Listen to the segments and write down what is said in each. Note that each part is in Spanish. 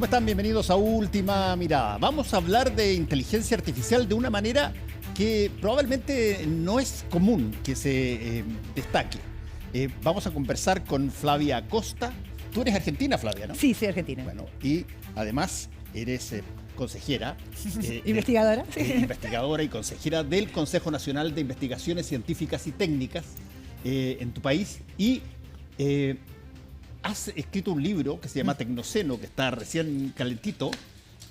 ¿Cómo están? Bienvenidos a Última Mirada. Vamos a hablar de inteligencia artificial de una manera que probablemente no es común que se destaque. Vamos a conversar con Flavia Acosta. Tú eres argentina, Flavia, ¿no? Sí, soy argentina. Bueno, y además eres consejera. ¿Investigadora? Sí. Investigadora y consejera del Consejo Nacional de Investigaciones Científicas y Técnicas en tu país. Y has escrito un libro que se llama Tecnoceno, que está recién calentito,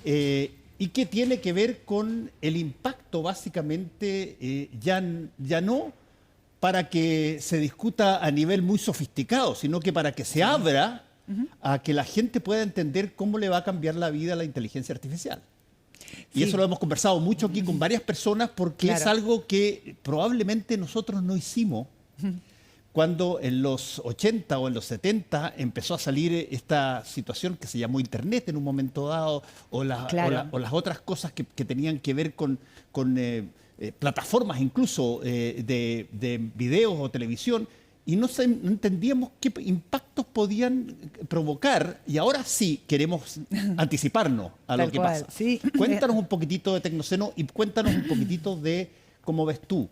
y que tiene que ver con el impacto, básicamente, ya no para que se discuta a nivel muy sofisticado, sino que para que se abra a que la gente pueda entender cómo le va a cambiar la vida a la inteligencia artificial. Y Sí. eso lo hemos conversado mucho aquí con varias personas porque Claro. es algo que probablemente nosotros no hicimos cuando en los 80 o en los 70 empezó a salir esta situación que se llamó Internet en un momento dado, o las otras cosas que tenían que ver con plataformas incluso de videos o televisión, y no entendíamos qué impactos podían provocar, y ahora sí queremos anticiparnos a lo Tal que cual, pasa. sí. Cuéntanos un poquitito de Tecnoceno y cuéntanos un poquitito de cómo ves tú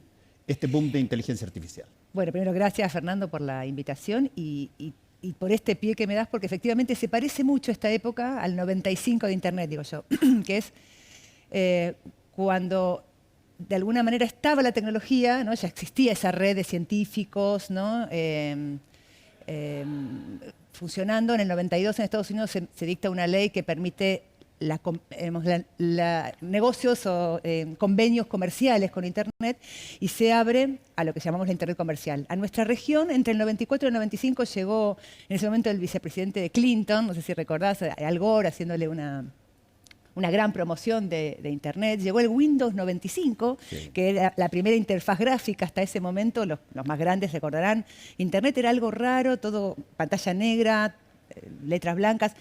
este boom de inteligencia artificial. Bueno, primero gracias, Fernando, por la invitación y por este pie que me das, porque efectivamente se parece mucho esta época al 95 de Internet, digo yo, que es cuando de alguna manera estaba la tecnología, ¿no? Ya existía esa red de científicos, ¿no? Funcionando. En el 92 en Estados Unidos se dicta una ley que permite negocios o convenios comerciales con Internet, y se abre a lo que llamamos la Internet comercial. A nuestra región, entre el 94 y el 95, llegó en ese momento el vicepresidente de Clinton, no sé si recordás, Al Gore, haciéndole una gran promoción de Internet. Llegó el Windows 95, sí, que era la primera interfaz gráfica hasta ese momento. Los más grandes recordarán. Internet era algo raro, todo pantalla negra, letras blancas.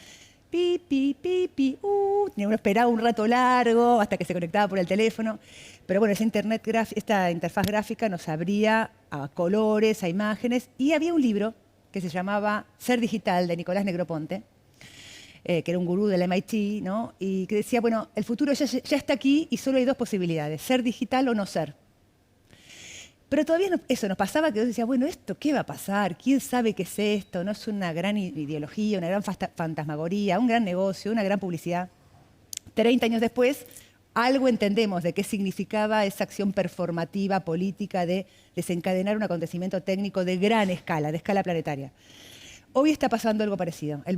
Pi, pi, pi, pi, uno esperaba un rato largo hasta que se conectaba por el teléfono. Pero bueno, esta interfaz gráfica nos abría a colores, a imágenes. Y había un libro que se llamaba Ser Digital, de Nicolás Negroponte, que era un gurú del MIT, ¿no? Y que decía, bueno, el futuro ya está aquí y solo hay dos posibilidades, ser digital o no ser. Pero todavía eso nos pasaba, que yo decía, bueno, ¿esto qué va a pasar? ¿Quién sabe qué es esto? ¿No es una gran ideología, una gran fantasmagoría, un gran negocio, una gran publicidad? 30 años después, algo entendemos de qué significaba esa acción performativa, política, de desencadenar un acontecimiento técnico de gran escala, de escala planetaria. Hoy está pasando algo parecido. El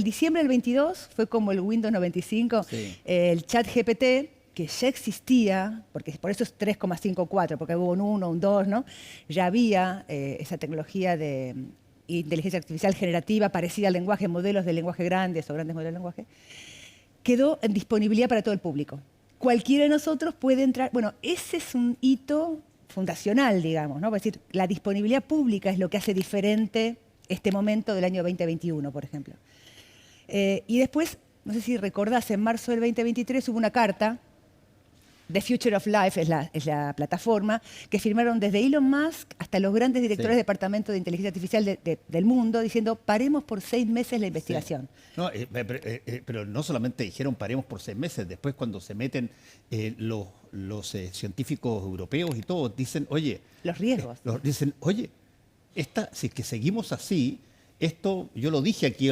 diciembre del 22 fue como el Windows 95, sí. El ChatGPT, que ya existía, porque por eso es 3,54, porque hubo un 1, un 2, ¿no? Ya había esa tecnología de inteligencia artificial generativa parecida al lenguaje, modelos de lenguaje grandes o grandes modelos de lenguaje, quedó en disponibilidad para todo el público. Cualquiera de nosotros puede entrar. Bueno, ese es un hito fundacional, digamos, ¿no? Es decir, la disponibilidad pública es lo que hace diferente este momento del año 2021, por ejemplo. Y después, no sé si recordás, en marzo del 2023 hubo una carta, The Future of Life es la plataforma, que firmaron desde Elon Musk hasta los grandes directores de departamento de inteligencia artificial del mundo, diciendo, paremos por 6 meses la investigación. Sí. No, pero no solamente dijeron paremos por 6 meses, después cuando se meten los científicos europeos y todos, dicen, oye... Los riesgos. Dicen, oye, si es que seguimos así, esto, yo lo dije aquí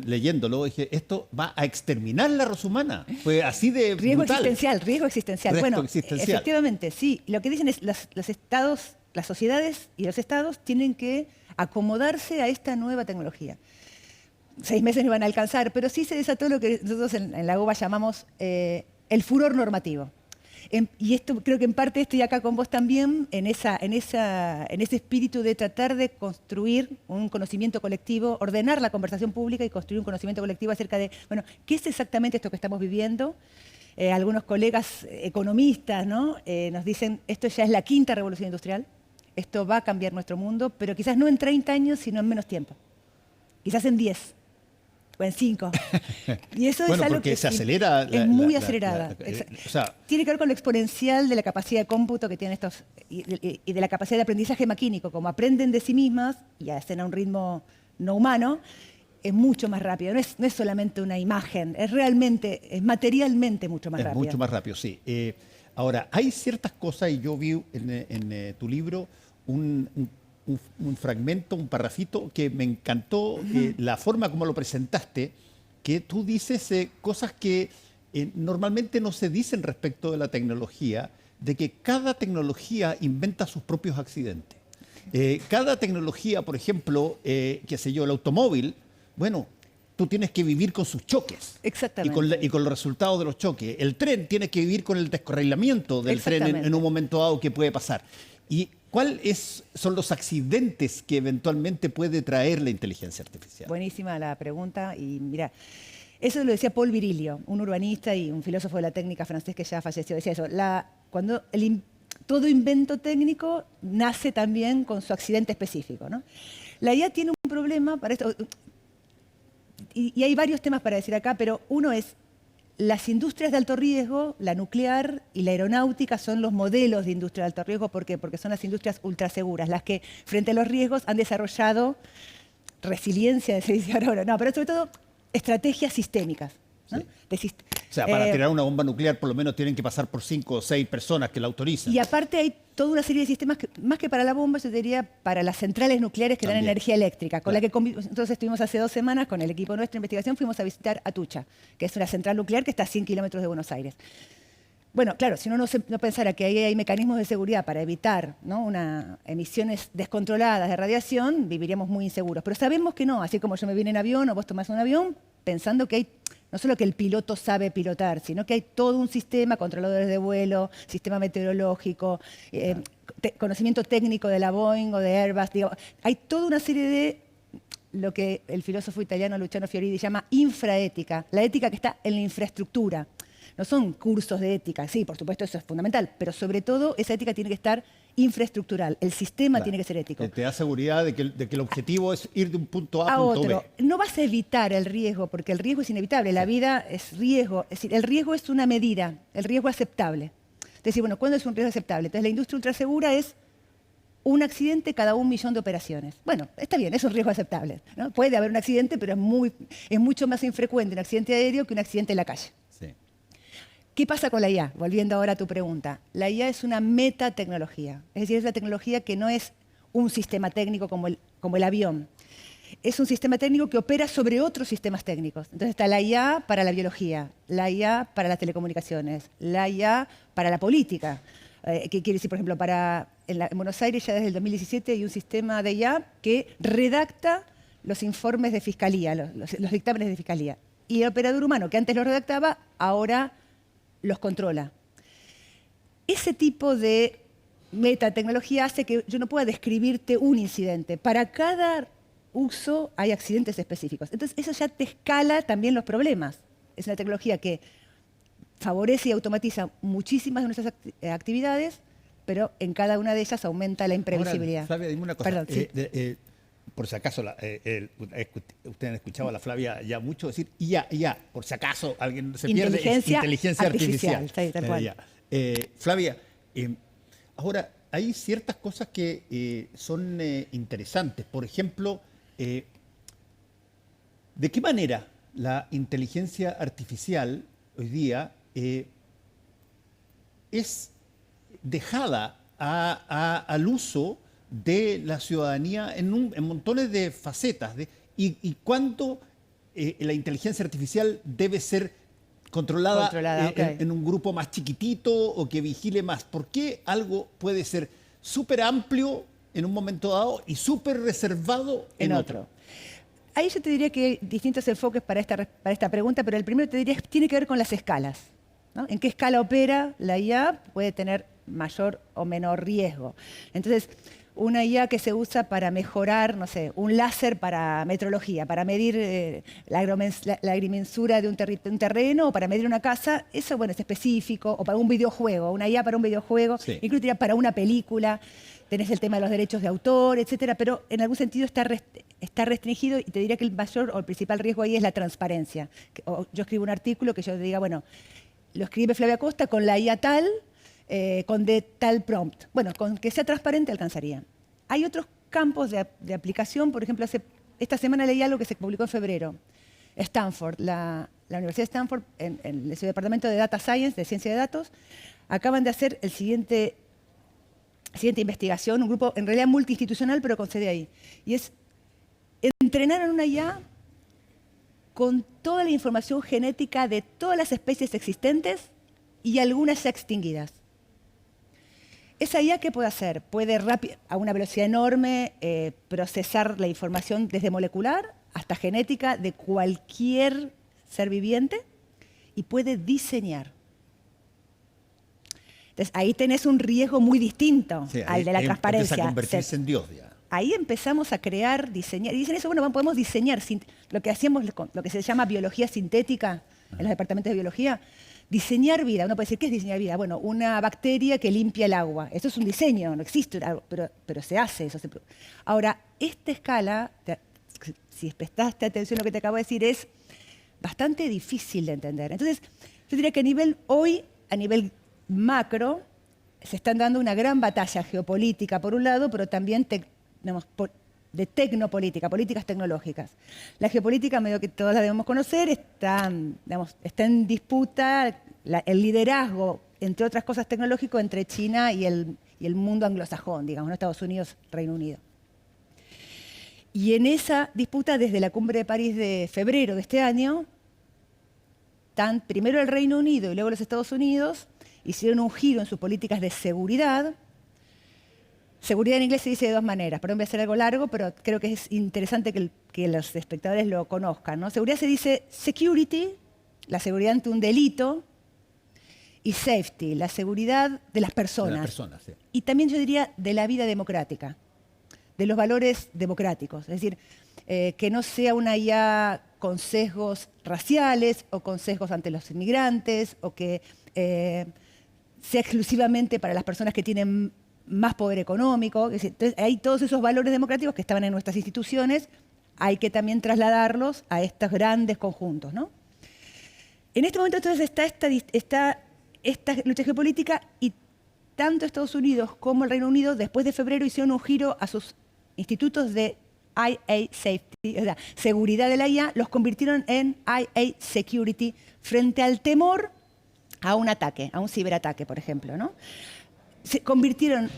leyéndolo, dije, esto va a exterminar la raza humana. Fue así de riesgo brutal. Riesgo existencial. Bueno, efectivamente, sí. Lo que dicen es los estados, las sociedades y los estados tienen que acomodarse a esta nueva tecnología. 6 meses no van a alcanzar, pero sí se desató lo que nosotros en la UBA llamamos el furor normativo. Y esto creo que en parte estoy acá con vos también en ese espíritu de tratar de construir un conocimiento colectivo, ordenar la conversación pública y construir un conocimiento colectivo acerca de, bueno, ¿qué es exactamente esto que estamos viviendo? Algunos colegas economistas, ¿no? Nos dicen, esto ya es la 5ª revolución industrial, esto va a cambiar nuestro mundo, pero quizás no en 30 años, sino en menos tiempo. Quizás en 10. O en 5. Y eso es algo que se acelera. Es muy acelerada. O sea, tiene que ver con lo exponencial de la capacidad de cómputo que tienen estos y de la capacidad de aprendizaje maquínico. Como aprenden de sí mismas y hacen a un ritmo no humano, es mucho más rápido. No es solamente una imagen, es materialmente mucho más Es rápido. mucho más rápido, sí. Ahora, hay ciertas cosas, y yo vi en tu libro un fragmento, un parrafito, que me encantó la forma como lo presentaste, que tú dices cosas que normalmente no se dicen respecto de la tecnología, de que cada tecnología inventa sus propios accidentes. Cada tecnología, por ejemplo, qué sé yo, el automóvil, bueno, tú tienes que vivir con sus choques. Exactamente. Y con los resultados de los choques. El tren tiene que vivir con el descarrilamiento del tren en un momento dado que puede pasar. ¿Y cuáles son los accidentes que eventualmente puede traer la inteligencia artificial? Buenísima la pregunta y mira, eso lo decía Paul Virilio, un urbanista y un filósofo de la técnica francés que ya falleció. Decía eso, cuando todo invento técnico nace también con su accidente específico, ¿no? La IA tiene un problema para esto, y hay varios temas para decir acá, pero uno es las industrias de alto riesgo, la nuclear y la aeronáutica son los modelos de industria de alto riesgo. ¿Por qué? Porque son las industrias ultraseguras, las que frente a los riesgos han desarrollado resiliencia, se dice ahora, no, pero sobre todo estrategias sistémicas, ¿no? Sí. O sea, para tirar una bomba nuclear por lo menos tienen que pasar por 5 o 6 personas que la autorizan. Y aparte hay toda una serie de sistemas, más que para la bomba, yo diría para las centrales nucleares que dan energía eléctrica, con la que entonces estuvimos hace 2 semanas con el equipo de nuestra investigación, fuimos a visitar Atucha, que es una central nuclear que está a 100 kilómetros de Buenos Aires. Bueno, claro, si uno no pensara que ahí hay mecanismos de seguridad para evitar, ¿no?, emisiones descontroladas de radiación, viviríamos muy inseguros. Pero sabemos que no, así como yo me vine en avión o vos tomás un avión, pensando que hay no solo que el piloto sabe pilotar, sino que hay todo un sistema, controladores de vuelo, sistema meteorológico, conocimiento técnico de la Boeing o de Airbus. Digamos, hay toda una serie de lo que el filósofo italiano Luciano Fioridi llama infraética, la ética que está en la infraestructura. No son cursos de ética, sí, por supuesto eso es fundamental, pero sobre todo esa ética tiene que estar infraestructural, el sistema tiene que ser ético. Te da seguridad de que el objetivo es ir de un punto A a punto otro. B. No vas a evitar el riesgo, porque el riesgo es inevitable, la vida es riesgo, es decir, el riesgo es una medida, el riesgo aceptable. Es decir, bueno, ¿cuándo es un riesgo aceptable? Entonces la industria ultrasegura es un accidente cada 1 millón de operaciones. Bueno, está bien, es un riesgo aceptable, ¿no? Puede haber un accidente, pero es mucho más infrecuente un accidente aéreo que un accidente en la calle. Sí. ¿Qué pasa con la IA? Volviendo ahora a tu pregunta. La IA es una metatecnología, es decir, es la tecnología que no es un sistema técnico como el avión. Es un sistema técnico que opera sobre otros sistemas técnicos. Entonces está la IA para la biología, la IA para las telecomunicaciones, la IA para la política. ¿Qué quiere decir, por ejemplo, en Buenos Aires ya desde el 2017 hay un sistema de IA que redacta los informes de fiscalía, los dictámenes de fiscalía. Y el operador humano que antes los redactaba, ahora los controla. Ese tipo de metatecnología hace que yo no pueda describirte un incidente. Para cada uso hay accidentes específicos. Entonces eso ya te escala también los problemas. Es una tecnología que favorece y automatiza muchísimas de nuestras actividades, pero en cada una de ellas aumenta la imprevisibilidad. Ahora, Flavia, dime una cosa. Perdón, sí. Por si acaso, ustedes han escuchado a la Flavia ya mucho decir IA, por si acaso alguien se pierde, es inteligencia artificial. Sí, tal cual. Flavia, ahora hay ciertas cosas que son interesantes. Por ejemplo, ¿de qué manera la inteligencia artificial hoy día es dejada al uso de la ciudadanía en montones de facetas? ¿Y cuánto la inteligencia artificial debe ser controlada en un grupo más chiquitito o que vigile más? ¿Por qué algo puede ser súper amplio en un momento dado y súper reservado en otro? Ahí yo te diría que hay distintos enfoques para esta pregunta, pero el primero te diría que tiene que ver con las escalas, ¿no? ¿En qué escala opera la IA? Puede tener mayor o menor riesgo. Entonces, una IA que se usa para mejorar, no sé, un láser para metrología, para medir la agrimensura de un terreno o para medir una casa, eso, bueno, es específico, o para un videojuego, una IA para un videojuego, sí. Incluso diría para una película, tenés el tema de los derechos de autor, etcétera, pero en algún sentido está restringido y te diría que el mayor o el principal riesgo ahí es la transparencia. Yo escribo un artículo que yo te diga, bueno, lo escribe Flavia Costa con la IA tal, con de tal prompt. Bueno, con que sea transparente alcanzaría. Hay otros campos de aplicación, por ejemplo, hace esta semana leí algo que se publicó en febrero. Stanford, la Universidad de Stanford, en su departamento de Data Science, de ciencia de datos, acaban de hacer el siguiente investigación, un grupo en realidad multiinstitucional, pero con sede ahí. Y es entrenar en una IA con toda la información genética de todas las especies existentes y algunas ya extinguidas. ¿Esa IA qué puede hacer? Puede a una velocidad enorme procesar la información desde molecular hasta genética de cualquier ser viviente y puede diseñar. Entonces, ahí tenés un riesgo muy distinto al de la transparencia. Empieza a convertirse en Dios ya. Ahí empezamos a crear, diseñar. Y dicen eso, bueno, podemos diseñar lo que hacíamos, lo que se llama biología sintética en los departamentos de biología. Diseñar vida. Uno puede decir, ¿qué es diseñar vida? Bueno, una bacteria que limpia el agua. Eso es un diseño, no existe, pero se hace eso. Ahora, esta escala, si prestaste atención a lo que te acabo de decir, es bastante difícil de entender. Entonces, yo diría que a nivel macro, se están dando una gran batalla geopolítica, por un lado, pero también de tecnopolítica, políticas tecnológicas. La geopolítica, medio que todos la debemos conocer, está en disputa el liderazgo, entre otras cosas tecnológico, entre China y el mundo anglosajón, digamos, ¿no? Estados Unidos, Reino Unido. Y en esa disputa, desde la cumbre de París de febrero de este año, primero el Reino Unido y luego los Estados Unidos hicieron un giro en sus políticas de seguridad. Seguridad en inglés se dice de dos maneras. Perdón, voy a hacer algo largo, pero creo que es interesante que los espectadores lo conozcan, ¿no? Seguridad se dice security, la seguridad ante un delito, y safety, la seguridad de las personas. De las personas, sí. Y también yo diría de la vida democrática, de los valores democráticos. Es decir, que no sea una IA con sesgos raciales o con sesgos ante los inmigrantes, o que sea exclusivamente para las personas que tienen más poder económico. Entonces, hay todos esos valores democráticos que estaban en nuestras instituciones, hay que también trasladarlos a estos grandes conjuntos, ¿no? En este momento entonces está esta lucha geopolítica, y tanto Estados Unidos como el Reino Unido después de febrero hicieron un giro a sus institutos de IA Safety, o sea, seguridad de la IA, los convirtieron en IA Security frente al temor a un ataque, a un ciberataque, por ejemplo, ¿no? Se convirtieron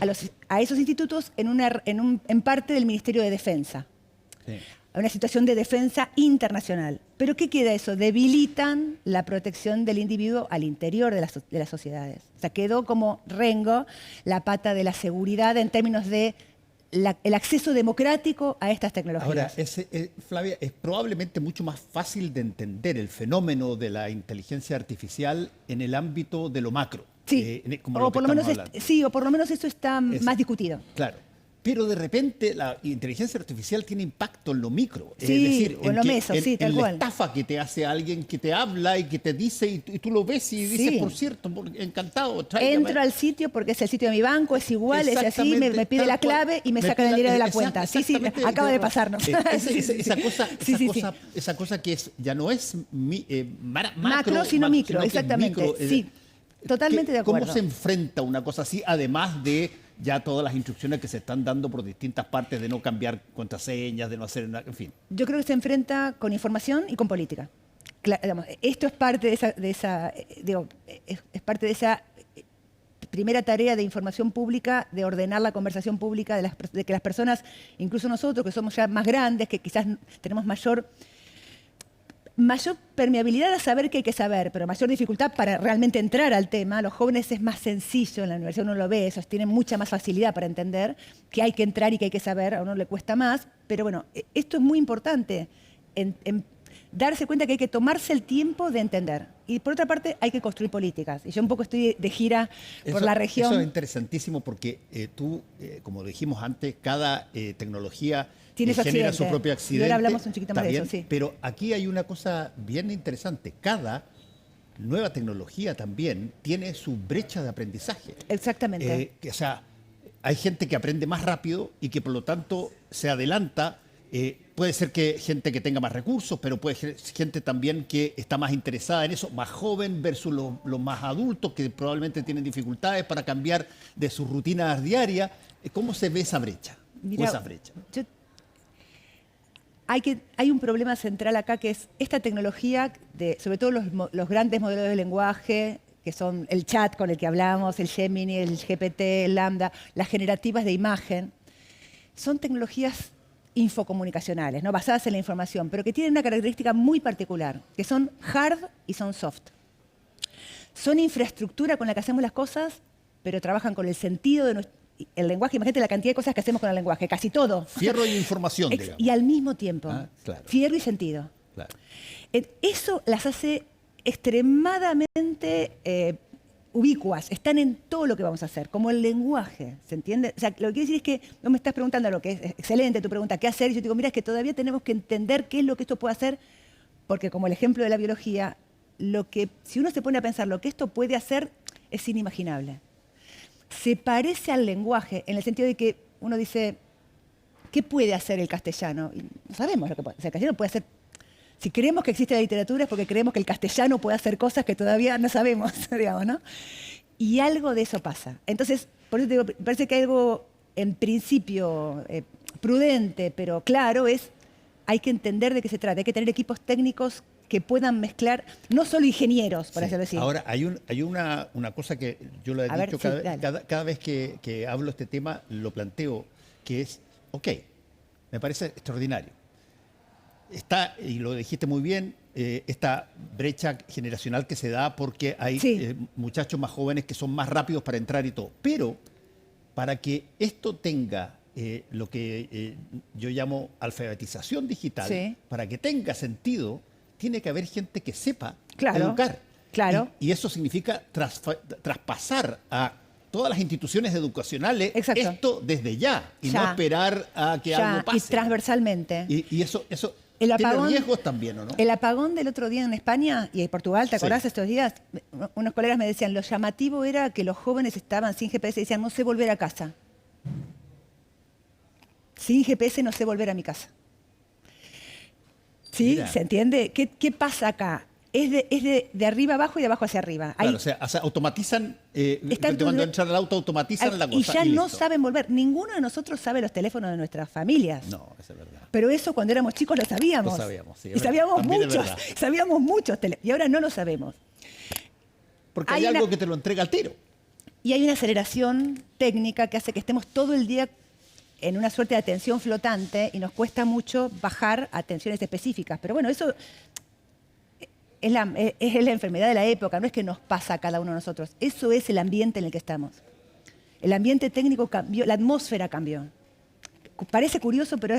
a esos institutos en parte del Ministerio de Defensa. Sí. Una situación de defensa internacional. ¿Pero qué queda eso? Debilitan la protección del individuo al interior de las sociedades. O sea, quedó como rengo la pata de la seguridad en términos de el acceso democrático a estas tecnologías. Ahora, Flavia, es probablemente mucho más fácil de entender el fenómeno de la inteligencia artificial en el ámbito de lo macro. Sí, o por lo menos eso está más discutido. Claro. Pero de repente la inteligencia artificial tiene impacto en lo micro. Sí, es decir, o en lo meso, sí, tal cual. La estafa que te hace alguien que te habla y que te dice, y tú lo ves y dices, por cierto, encantado. Entro al sitio porque es el sitio de mi banco, es igual, es así, me pide la clave y me saca el dinero de la cuenta. Sí, acaba de pasarnos. Esa cosa que ya no es macro, sino micro, exactamente. Micro, sí, totalmente de acuerdo. ¿Cómo se enfrenta una cosa así, además de ya todas las instrucciones que se están dando por distintas partes de no cambiar contraseñas, de no hacer nada, en fin? Yo creo que se enfrenta con información y con política. Esto es parte es parte de esa primera tarea de información pública, de ordenar la conversación pública, de que las personas, incluso nosotros que somos ya más grandes, que quizás tenemos mayor permeabilidad a saber que hay que saber, pero mayor dificultad para realmente entrar al tema. Los jóvenes es más sencillo, en la universidad uno lo ve, esos tienen mucha más facilidad para entender que hay que entrar y que hay que saber, a uno le cuesta más, pero bueno, esto es muy importante, en darse cuenta que hay que tomarse el tiempo de entender. Y por otra parte, hay que construir políticas. Y yo un poco estoy de gira por la región. Eso es interesantísimo porque tú, como dijimos antes, cada tecnología genera su propio accidente. Y ahora hablamos un chiquito más de eso, sí. Pero aquí hay una cosa bien interesante. Cada nueva tecnología también tiene su brecha de aprendizaje. Exactamente. O sea, hay gente que aprende más rápido y que por lo tanto se adelanta. Puede ser que gente que tenga más recursos, pero puede ser gente también que está más interesada en eso, más joven versus los más adultos que probablemente tienen dificultades para cambiar de sus rutinas diarias. ¿Cómo se ve esa brecha? Mira, hay un problema central acá que es esta tecnología, sobre todo los grandes modelos de lenguaje, que son el chat con el que hablamos, el Gemini, el GPT, el Lambda, las generativas de imagen, son tecnologías infocomunicacionales, ¿no? Basadas en la información, pero que tienen una característica muy particular, que son hard y son soft. Son infraestructura con la que hacemos las cosas, pero trabajan con el sentido de el lenguaje. Imagínate la cantidad de cosas que hacemos con el lenguaje, casi todo. Fierro y información, digamos. Y al mismo tiempo, claro. fierro y sentido. Claro. Eso las hace extremadamente ubicuas, están en todo lo que vamos a hacer, como el lenguaje, ¿se entiende? O sea, lo que quiero decir es que no me estás preguntando lo que es excelente tu pregunta, ¿qué hacer? Y yo te digo, mira, es que todavía tenemos que entender qué es lo que esto puede hacer, porque como el ejemplo de la biología, si uno se pone a pensar lo que esto puede hacer, es inimaginable. Se parece al lenguaje en el sentido de que uno dice, ¿qué puede hacer el castellano? Y no sabemos lo que puede hacer. El castellano puede hacer. Si creemos que existe la literatura es porque creemos que el castellano puede hacer cosas que todavía no sabemos, digamos, ¿no? Y algo de eso pasa. Entonces, por eso te digo, me parece que algo, en principio, prudente, pero claro, hay que entender de qué se trata. Hay que tener equipos técnicos que puedan mezclar, no solo ingenieros, por así decirlo. Ahora, hay una cosa que yo lo he dicho cada vez que hablo de este tema, lo planteo, que es, ok, me parece extraordinario. Está, y lo dijiste muy bien, esta brecha generacional que se da porque hay muchachos más jóvenes que son más rápidos para entrar y todo. Pero para que esto tenga lo que yo llamo alfabetización digital, para que tenga sentido, tiene que haber gente que sepa educar. Claro. Y eso significa traspasar a todas las instituciones educacionales esto desde ya y no esperar a que algo pase. Y transversalmente. Y eso el apagón, tiene riesgos también, ¿o no? El apagón del otro día en España y en Portugal, ¿te acordás estos días? Unos colegas me decían, lo llamativo era que los jóvenes estaban sin GPS y decían, no sé volver a casa. Sin GPS no sé volver a mi casa. ¿Sí? Mira. ¿Se entiende? ¿Qué pasa acá? Es de arriba abajo y de abajo hacia arriba. Claro, o sea, automatizan, cuando entran al auto automatizan la cosa. Y ya no saben volver. Ninguno de nosotros sabe los teléfonos de nuestras familias. No, eso es verdad. Pero eso cuando éramos chicos lo sabíamos. Lo sabíamos, sí. Y sabíamos muchos, y ahora no lo sabemos. Porque hay algo que te lo entrega al tiro. Y hay una aceleración técnica que hace que estemos todo el día en una suerte de atención flotante y nos cuesta mucho bajar a atenciones específicas. Pero bueno, eso es la enfermedad de la época, no es que nos pasa a cada uno de nosotros. Eso es el ambiente en el que estamos. El ambiente técnico cambió, la atmósfera cambió. Parece curioso, pero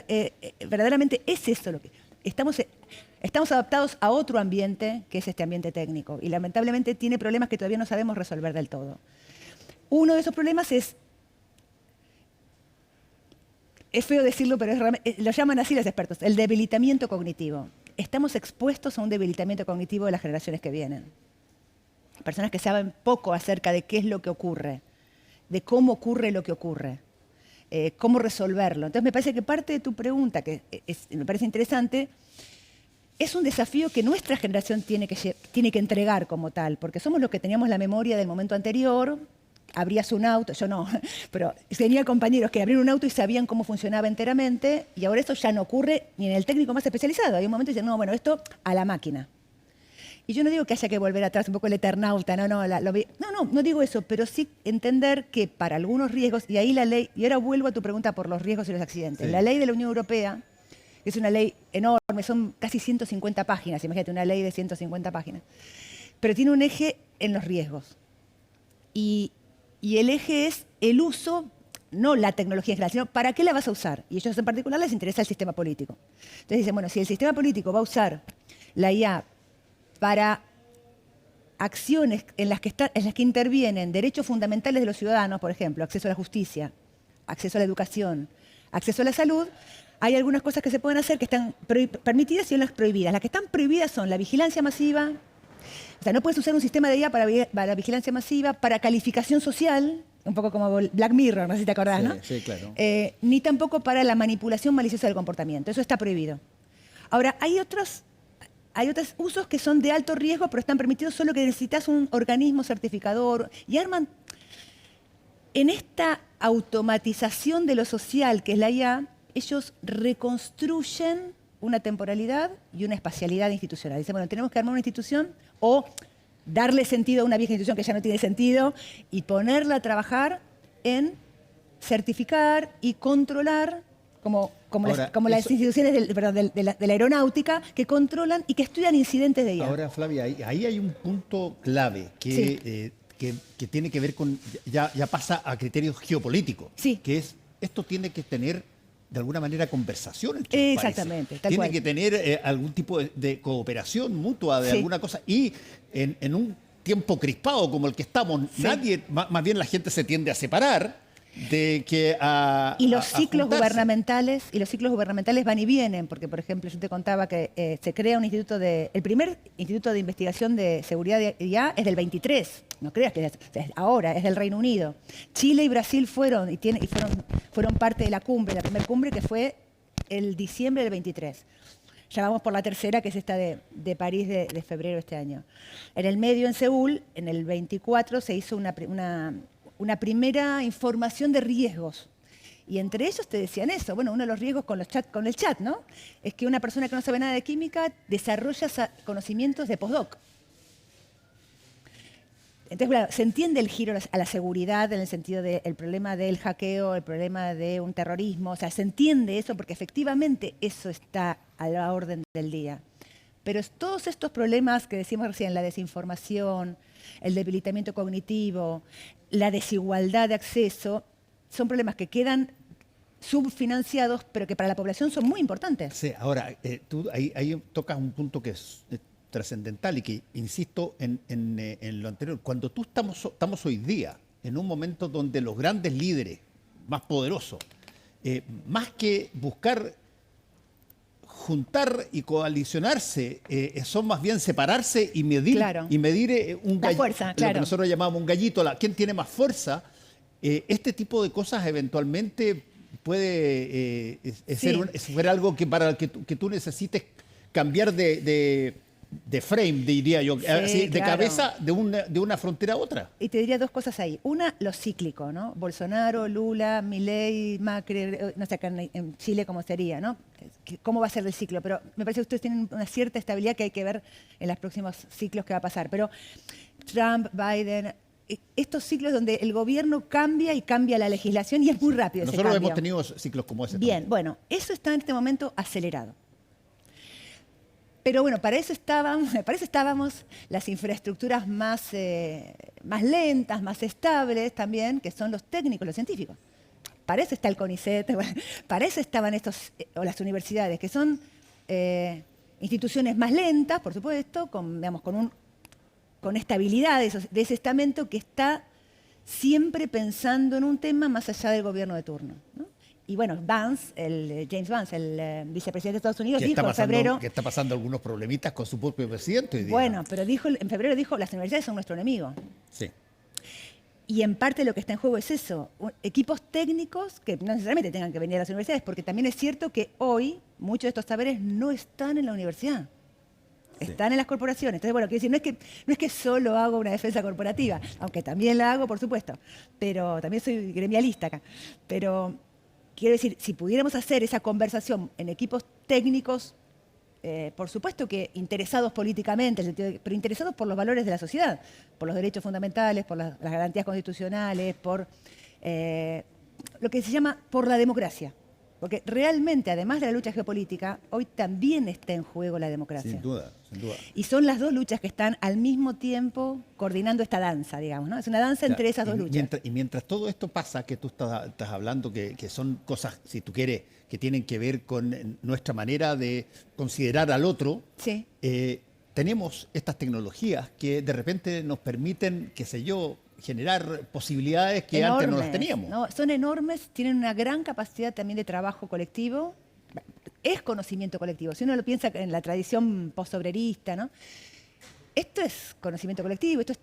verdaderamente es eso lo que... Estamos adaptados a otro ambiente, que es este ambiente técnico, y lamentablemente tiene problemas que todavía no sabemos resolver del todo. Uno de esos problemas es feo decirlo, pero lo llaman así los expertos, el debilitamiento cognitivo. Estamos expuestos a un debilitamiento cognitivo de las generaciones que vienen. Personas que saben poco acerca de qué es lo que ocurre, de cómo ocurre lo que ocurre, cómo resolverlo. Entonces me parece que parte de tu pregunta, que me parece interesante, es un desafío que nuestra generación tiene que entregar como tal, porque somos los que teníamos la memoria del momento anterior. Abrías un auto, yo no, pero tenía compañeros que abrían un auto y sabían cómo funcionaba enteramente, y ahora eso ya no ocurre ni en el técnico más especializado. Hay un momento que dicen, no, bueno, esto a la máquina. Y yo no digo que haya que volver atrás, un poco el eternauta, no digo eso, pero sí entender que para algunos riesgos, y ahí la ley, y ahora vuelvo a tu pregunta por los riesgos y los accidentes, la ley de la Unión Europea, que es una ley enorme, son casi 150 páginas, imagínate, una ley de 150 páginas, pero tiene un eje en los riesgos. Y el eje es el uso, no la tecnología en general, sino para qué la vas a usar. Y a ellos en particular les interesa el sistema político. Entonces dicen, bueno, si el sistema político va a usar la IA para acciones en las que intervienen derechos fundamentales de los ciudadanos, por ejemplo, acceso a la justicia, acceso a la educación, acceso a la salud, hay algunas cosas que se pueden hacer que están permitidas y otras prohibidas. Las que están prohibidas son la vigilancia masiva. O sea, no puedes usar un sistema de IA para vigilancia masiva, para calificación social, un poco como Black Mirror, no sé si te acordás, ¿no? Sí, claro. Ni tampoco para la manipulación maliciosa del comportamiento. Eso está prohibido. Ahora, hay otros usos que son de alto riesgo, pero están permitidos solo que necesitas un organismo certificador. Y arman, en esta automatización de lo social que es la IA, ellos reconstruyen una temporalidad y una espacialidad institucional. Dice, bueno, tenemos que armar una institución o darle sentido a una vieja institución que ya no tiene sentido y ponerla a trabajar en certificar y controlar como las instituciones de la aeronáutica que controlan y que estudian incidentes de IA. Ahora, Flavia, ahí hay un punto clave que, Sí. que tiene que ver con, ya pasa a criterios geopolíticos, Sí. que es, esto tiene que tener de alguna manera conversación entre los Exactamente, países. tal Tiene cual. que tener algún tipo de cooperación mutua de Sí. alguna cosa y en un tiempo crispado como el que estamos, Sí. nadie, más bien la gente se tiende a separar de que Y los ciclos juntarse. gubernamentales van y vienen, porque por ejemplo yo te contaba que se crea un instituto el primer instituto de investigación de seguridad de IA es del 23, no creas que es ahora, es del Reino Unido. Chile y Brasil fueron parte de la primera cumbre que fue el diciembre del 23. Ya vamos por la tercera, que es esta de París de febrero de este año. En el medio, en Seúl, en el 24, se hizo una primera información de riesgos. Y entre ellos te decían eso. Bueno, uno de los riesgos con el chat, ¿no? Es que una persona que no sabe nada de química desarrolla conocimientos de postdoc. Entonces, bueno, se entiende el giro a la seguridad en el sentido del problema del hackeo, el problema de un terrorismo. O sea, se entiende eso porque efectivamente eso está a la orden del día. Pero todos estos problemas que decimos recién, la desinformación, el debilitamiento cognitivo, la desigualdad de acceso, son problemas que quedan subfinanciados, pero que para la población son muy importantes. Sí, ahora, tú ahí tocas un punto que es trascendental y que, insisto en lo anterior, cuando estamos hoy día en un momento donde los grandes líderes más poderosos, más que buscar juntar y coalicionarse, son más bien separarse y medir, Claro. la fuerza, lo claro. que nosotros llamamos un gallito, quién tiene más fuerza. Este tipo de cosas eventualmente puede Sí. ser algo que para el que tú necesites cambiar de frame, diría yo, Sí, así, de claro. cabeza de una frontera a otra. Y te diría dos cosas ahí. Una, lo cíclico, ¿no? Bolsonaro, Lula, Milei, Macri, no sé acá en Chile cómo sería, ¿no? ¿Cómo va a ser el ciclo? Pero me parece que ustedes tienen una cierta estabilidad que hay que ver en los próximos ciclos que va a pasar. Pero Trump, Biden, estos ciclos donde el gobierno cambia y cambia la legislación y es muy rápido ese Nosotros cambio. hemos tenido ciclos como ese. Bien, también. bueno, eso está en este momento acelerado. Pero bueno, para eso estábamos las infraestructuras más lentas, más estables también, que son los técnicos, los científicos. Para eso está el CONICET, para eso estaban o las universidades, que son instituciones más lentas, por supuesto, con estabilidad de ese estamento que está siempre pensando en un tema más allá del gobierno de turno, ¿no? Y bueno, James Vance, el vicepresidente de Estados Unidos, dijo en febrero... Que está pasando algunos problemitas con su propio presidente hoy día. Bueno, pero en febrero dijo, las universidades son nuestro enemigo. Sí. Y en parte lo que está en juego es eso, equipos técnicos que no necesariamente tengan que venir a las universidades, porque también es cierto que hoy muchos de estos saberes no están en la universidad. Están en las corporaciones. Entonces, bueno, quiero decir, no es que solo hago una defensa corporativa, aunque también la hago, por supuesto, pero también soy gremialista acá. Pero quiero decir, si pudiéramos hacer esa conversación en equipos técnicos, por supuesto que interesados políticamente, pero interesados por los valores de la sociedad, por los derechos fundamentales, por las garantías constitucionales, por lo que se llama por la democracia. Porque realmente, además de la lucha geopolítica, hoy también está en juego la democracia. Sin duda, sin duda. Y son las dos luchas que están al mismo tiempo coordinando esta danza, digamos, ¿no? Es una danza entre esas dos luchas. Mientras todo esto pasa, que tú estás hablando, que son cosas, si tú quieres, que tienen que ver con nuestra manera de considerar al otro, Sí. tenemos estas tecnologías que de repente nos permiten, qué sé yo, generar posibilidades que antes no las teníamos. ¿No? Son enormes, tienen una gran capacidad también de trabajo colectivo. Es conocimiento colectivo. Si uno lo piensa en la tradición postobrerista, ¿no? Esto es conocimiento colectivo, esto es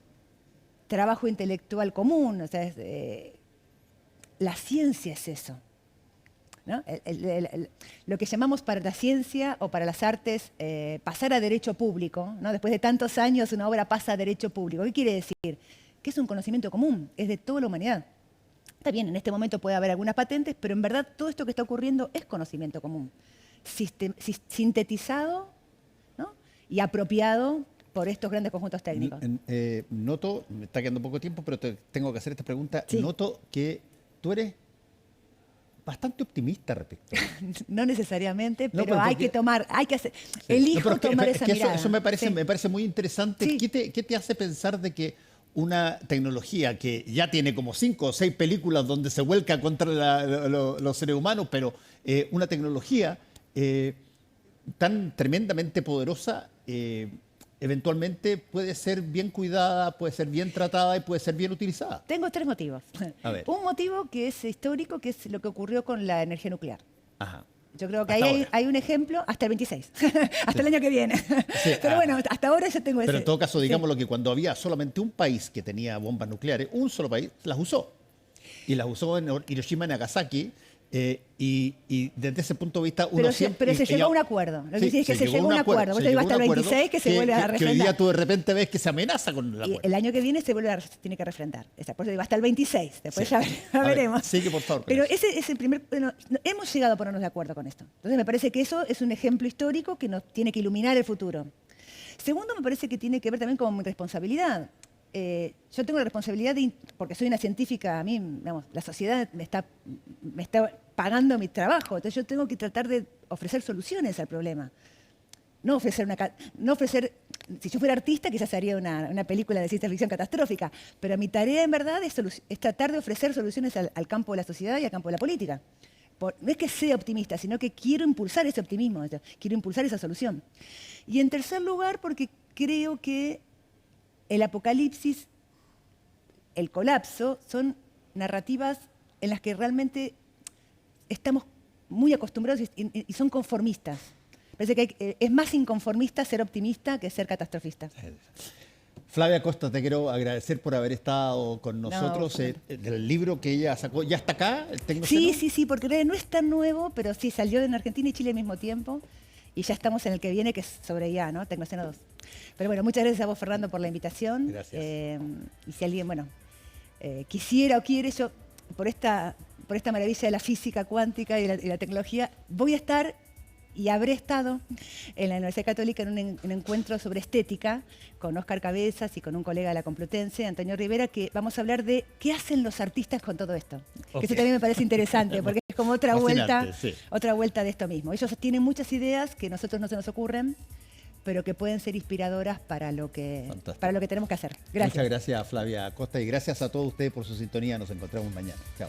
trabajo intelectual común. O sea, la ciencia es eso, ¿no? Lo que llamamos para la ciencia o para las artes pasar a derecho público, ¿no? Después de tantos años una obra pasa a derecho público. ¿Qué quiere decir? Que es un conocimiento común, es de toda la humanidad. Está bien, en este momento puede haber algunas patentes, pero en verdad todo esto que está ocurriendo es conocimiento común. sintetizado, ¿no? Y apropiado por estos grandes conjuntos técnicos. Noto, me está quedando poco tiempo, pero tengo que hacer esta pregunta. Sí. Noto que tú eres bastante optimista respecto. No necesariamente, No, pero pero hay porque- que tomar, hay que hacer, Sí. elijo No, pero es que- tomar es esa que mirada. eso me parece, Sí. me parece muy interesante. Sí. ¿Qué te hace pensar de que una tecnología que ya tiene como 5 o 6 películas donde se vuelca contra los seres humanos, pero una tecnología tan tremendamente poderosa, eventualmente puede ser bien cuidada, puede ser bien tratada y puede ser bien utilizada? Tengo 3 motivos. A ver. Un motivo que es histórico, que es lo que ocurrió con la energía nuclear. Ajá. Yo creo que Hasta ahí ahora. hay un ejemplo hasta el 26, hasta el año que viene. Sí, Pero bueno, hasta ahora yo tengo ese. Pero en todo caso, Sí. digámoslo que cuando había solamente un país que tenía bombas nucleares, un solo país, las usó. Y las usó en Hiroshima y Nagasaki. Y desde ese punto de vista, uno Pero siempre... se llegó a un acuerdo. Lo que dice es que se llegó a un acuerdo. Por eso digo hasta el 26 que se vuelve a Que hoy día refrendar. tú de repente ves que se amenaza con el Y acuerdo. el año que viene se tiene que refrendar. Por eso digo hasta el 26. Después Sí. ya A ver, veremos. sigue, por favor, con Pero eso. ese es el primer. Bueno, hemos llegado a ponernos de acuerdo con esto. Entonces me parece que eso es un ejemplo histórico que nos tiene que iluminar el futuro. Segundo, me parece que tiene que ver también con mi responsabilidad. Yo tengo la responsabilidad porque soy una científica, a mí, digamos, la sociedad me está pagando mi trabajo, entonces yo tengo que tratar de ofrecer soluciones al problema. No ofrecer, si yo fuera artista quizás haría una película de ciencia ficción catastrófica, pero mi tarea en verdad es tratar de ofrecer soluciones al campo de la sociedad y al campo de la política. No es que sea optimista, sino que quiero impulsar ese optimismo, quiero impulsar esa solución. Y en tercer lugar, porque creo que el apocalipsis, el colapso, son narrativas en las que realmente estamos muy acostumbrados y son conformistas. Parece que es más inconformista ser optimista que ser catastrofista. Flavia Costa, te quiero agradecer por haber estado con nosotros. No, El libro que ella sacó, ¿ya está acá? ¿El Sí, Tecnoceno? sí, porque no es tan nuevo, pero sí salió en Argentina y Chile al mismo tiempo. Y ya estamos en el que viene, que es sobre IA, ¿no? Tecnoceno 2. Pero bueno, muchas gracias a vos, Fernando, por la invitación. Gracias. Y si alguien, quisiera o quiere, yo, por esta maravilla de la física cuántica y la tecnología, voy a estar y habré estado en la Universidad Católica en un encuentro sobre estética con Óscar Cabezas y con un colega de la Complutense, Antonio Rivera, que vamos a hablar de qué hacen los artistas con todo esto. Ok. Que eso también me parece interesante, porque es como otra vuelta, Fascinante, sí. otra vuelta de esto mismo. Ellos tienen muchas ideas que a nosotros no se nos ocurren, pero que pueden ser inspiradoras para lo que Fantástico. tenemos que hacer. Gracias. Muchas gracias, Flavia Costa, y gracias a todos ustedes por su sintonía. Nos encontramos mañana. Chao.